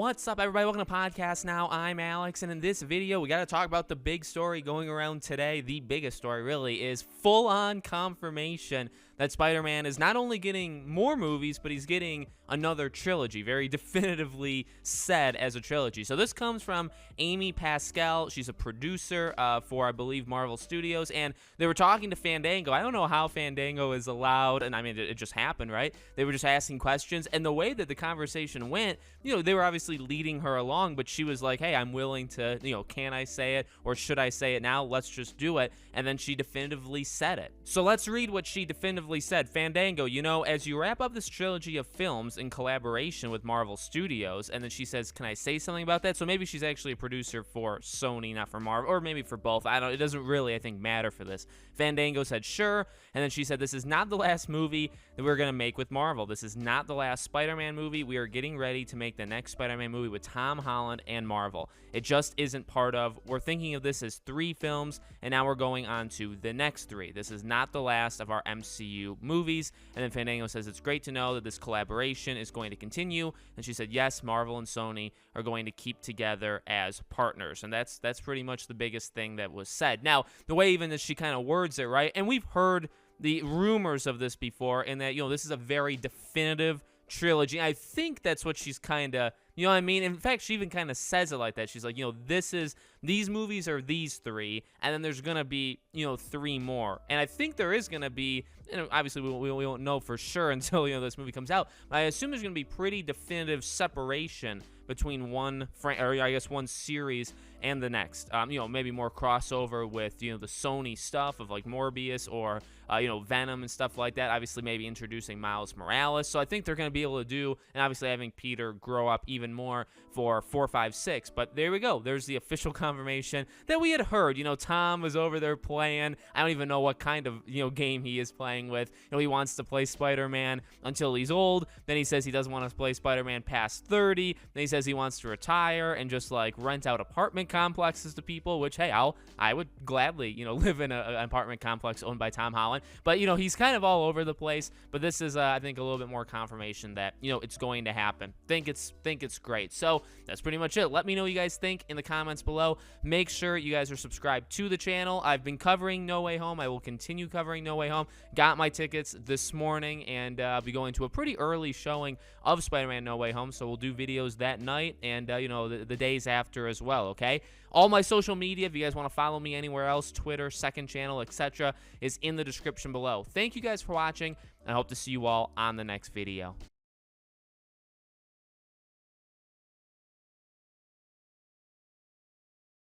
What's up, everybody? Welcome to Podcast Now. I'm Alex, and in this video, we got to talk about the big story going around today. The biggest story, really, is full-on confirmation that Spider-Man is not only getting more movies, but he's getting another trilogy, very definitively said as a trilogy. So this comes from Amy Pascal. She's a producer for, I believe, Marvel Studios, and they were talking to Fandango. I don't know how Fandango is allowed, and I mean, it just happened, right? They were just asking questions, and the way that the conversation went, you know, they were obviously leading her along, but she was like, hey, I'm willing to, you know, can I say it, or should I say it now? Let's just do it. And then she definitively said it. So let's read what she definitively said. Fandango, you know, as you wrap up this trilogy of films in collaboration with Marvel Studios, and then she says, can I say something about that? So maybe she's actually a producer for Sony, not for Marvel, or maybe for both. I don't, it doesn't really, I think, matter for this. Fandango said, sure. And then she said, this is not the last movie that we're going to make with Marvel. This is not the last Spider-Man movie. We are getting ready to make the next Spider-Man movie with Tom Holland and Marvel. It just isn't part of, we're thinking of this as 3 films, and now we're going on to the next 3. This is not the last of our MCU movies. And then Fandango says, it's great to know that this collaboration is going to continue. And she said, yes, Marvel and Sony are going to keep together as partners. And that's pretty much the biggest thing that was said. Now, the way even that she kind of words it, right? And we've heard the rumors of this before, and that, you know, this is a very definitive trilogy. I think that's what she's kind of, you know what I mean? In fact, she even kind of says it like that. She's like, you know, these movies are these 3, and then there's going to be, you know, 3 more. And I think there is going to be, you know, obviously we won't know for sure until, you know, this movie comes out. But I assume there's going to be pretty definitive separation between one series and the next. You know, maybe more crossover with, you know, the Sony stuff of like Morbius or, you know, Venom and stuff like that. Obviously, maybe introducing Miles Morales. So I think they're going to be able to do, and obviously having Peter grow up even more for 4, 5, 6. But there we go. There's the official confirmation that we had heard. You know, Tom was over there playing. I don't even know what kind of, you know, game he is playing with. You know, he wants to play Spider-Man until he's old. Then he says he doesn't want to play Spider-Man past 30. Then he says he wants to retire and just like rent out apartment complexes to people, which, hey, I would gladly, you know, live in an apartment complex owned by Tom Holland. But, you know, he's kind of all over the place. But this is, I think, a little bit more confirmation that, you know, it's going to happen. Think it's great. So that's pretty much it. Let me know what you guys think in the comments below. Make sure you guys are subscribed to the channel. I've been covering No Way Home. I will continue covering No Way Home. Got my tickets this morning, and I'll be going to a pretty early showing of Spider-Man No Way Home. So we'll do videos that night and, you know, the days after as well, okay? All my social media, if you guys want to follow me anywhere else, Twitter, second channel, etc., is in the description below. Thank you guys for watching, and I hope to see you all on the next video.